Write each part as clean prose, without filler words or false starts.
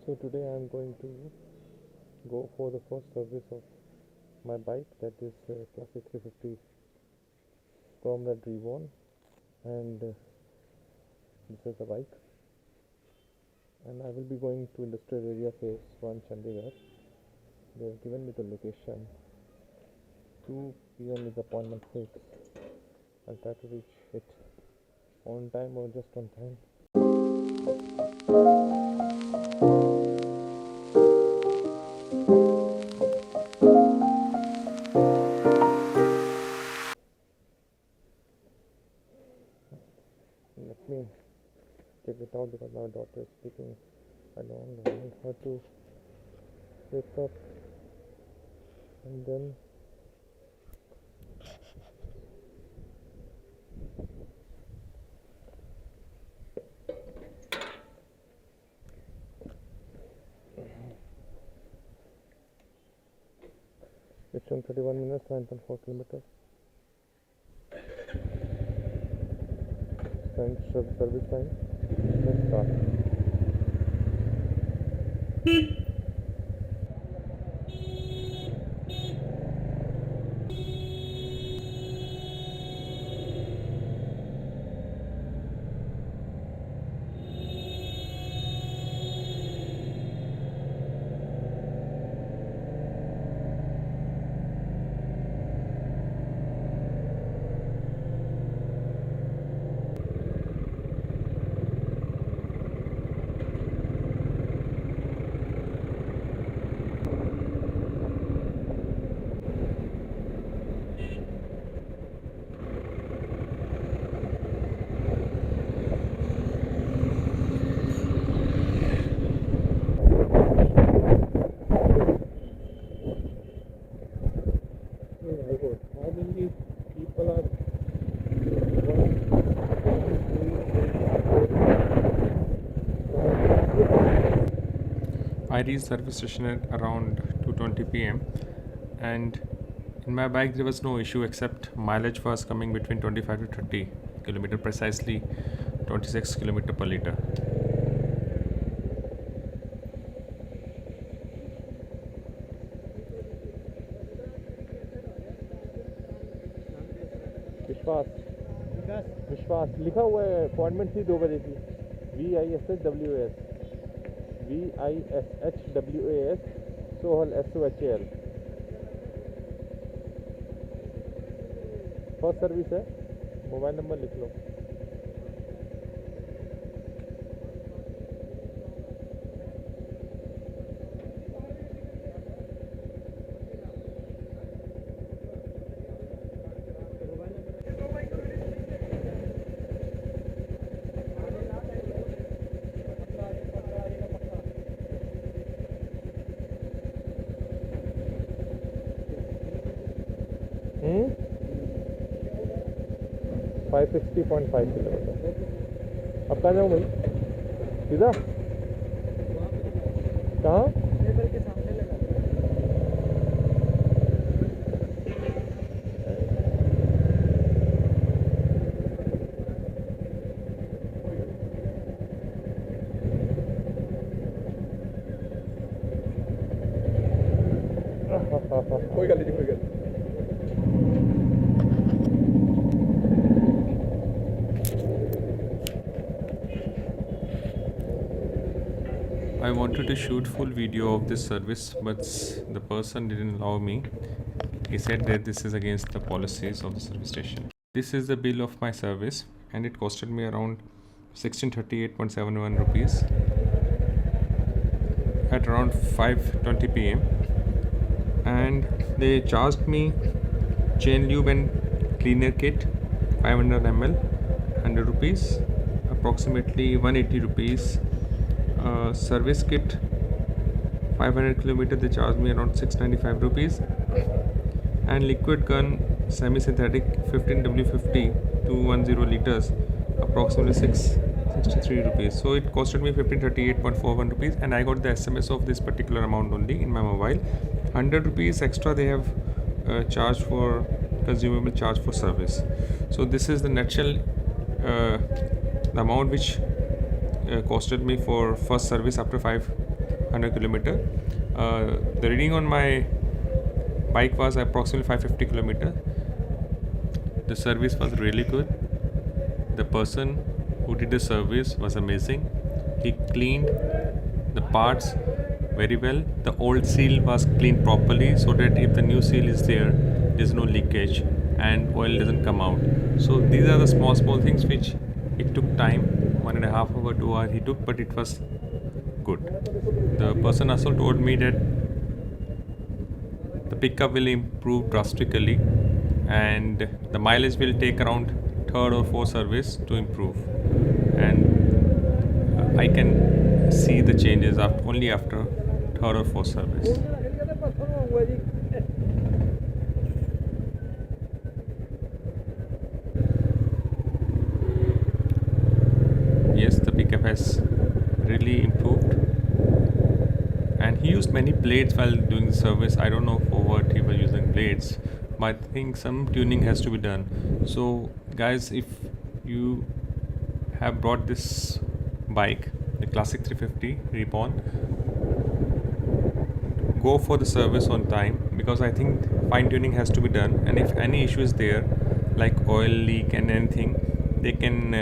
So today I am going to go for the first service of my bike, that is Classic 350 from the Reborn, and this is the bike, and I will be going to Industrial Area Phase 1 Chandigarh. They have given me the location. 2 p.m. is appointment fixed. I'll try to reach it on time or just on time. Let me check it out because my daughter is sleeping. I don't want her to wake up and then it's on 31 minutes, 9.4 kilometers. Service time. Let's start. How many people are? I reached service station at around 2:20 p.m. and in my bike there was no issue except mileage was coming between 25 to 30 kilometer, precisely 26 kilometer per liter. विश्वास लिखा हुआ है, appointment थी 2 बजे की. VISHWAS Sohal SOHAL first service है. Mobile number लिख लो. Hmm? 560.5 kilometre. अब कहाँ जाऊँ भाई? सीधा कहाँ? कोई गल नहीं, कोई गल. I wanted to shoot full video of this service, but the person didn't allow me. He said that this is against the policies of the service station. This is the bill of my service and it costed me around 1638.71 rupees at around 5:20 p.m. and they charged me chain lube and cleaner kit 500 ml 100 rupees, approximately 180 rupees. Service kit 500 kilometer, they charged me around 695 rupees, and liquid gun semi-synthetic 15W50 210 liters, approximately 663 rupees. So it costed me 1538.41 rupees, and I got the SMS of this particular amount only in my mobile. 100 rupees extra they have charged for consumable charge for service. So this is the nutshell, the amount which costed me for first service after 5 100 kilometer. The reading on my bike was approximately 550 kilometer. The service was really good. The person who did the service was amazing. He cleaned the parts very well. The old seal was cleaned properly so that if the new seal is there, there's no leakage and oil doesn't come out. So these are the small things which it took time, 1.5 hour, 2 hours he took, but it was good. The person also told me that the pickup will improve drastically and the mileage will take around third or fourth service to improve, and I can see the changes only after third or fourth service. Yes, the pickup has really improved, and he used many blades while doing the service. I don't know for what he was using blades, but I think some tuning has to be done. So guys, if you have brought this bike, the Classic 350 Reborn, go for the service on time, because I think fine tuning has to be done, and if any issue is there like oil leak and anything, they can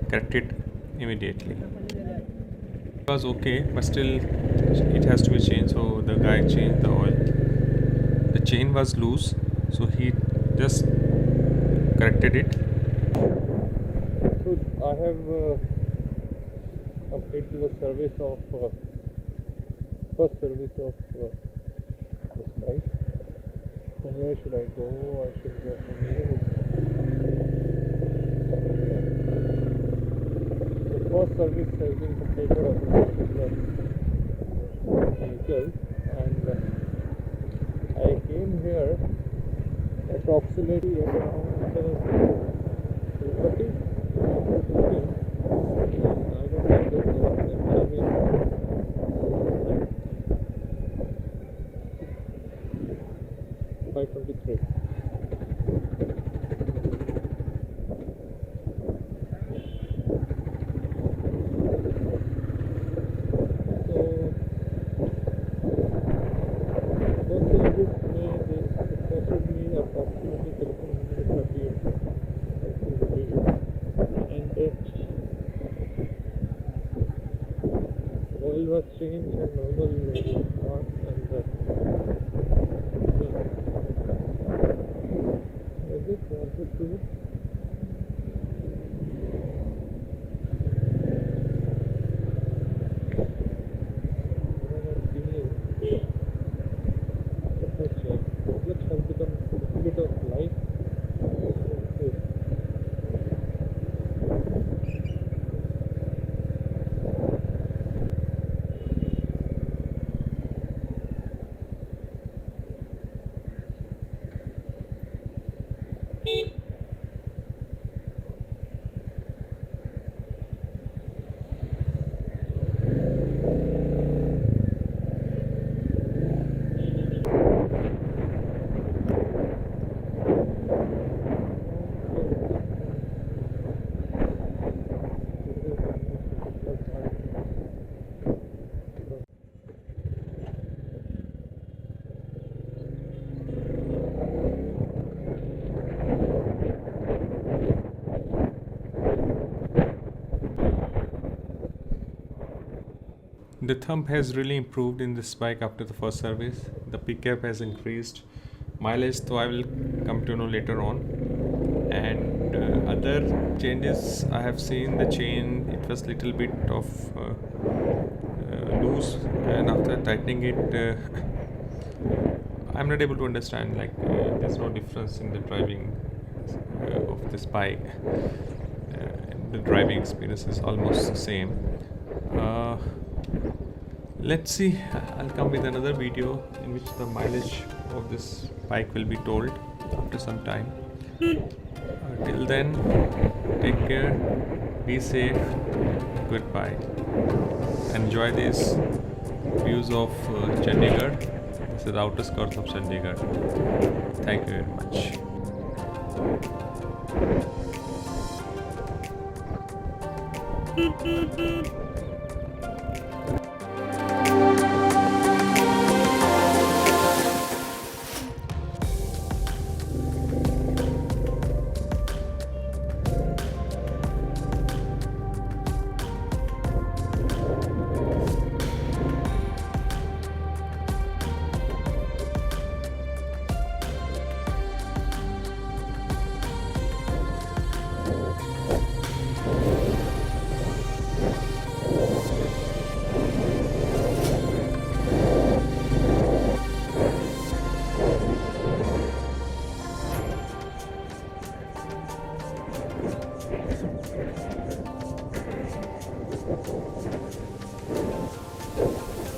correct it immediately. It was okay, but still it has to be changed. So the guy changed the oil. The chain was loose, so he just corrected it. So I have completed the service of first service of this bike. So where should I go? I should go from here. The first service has been completed of the vehicle, and I came here approximately at around 2:30. I don't think this is 5:23. Oil was changed and normal parts, and I just wanted to Let's have become a bit of light. The thumb has really improved in this bike after the first service. The pickup has increased. Mileage, though, I will come to know later on. And other changes I have seen, the chain, it was little bit of loose, and after tightening it, I'm not able to understand, like there's no difference in the driving of this bike. The driving experience is almost the same. Let's see, I'll come with another video in which the mileage of this bike will be told after some time. Till then, take care, be safe, goodbye. Enjoy these views of Chandigarh. This is the outer skirts of Chandigarh. Thank you very much.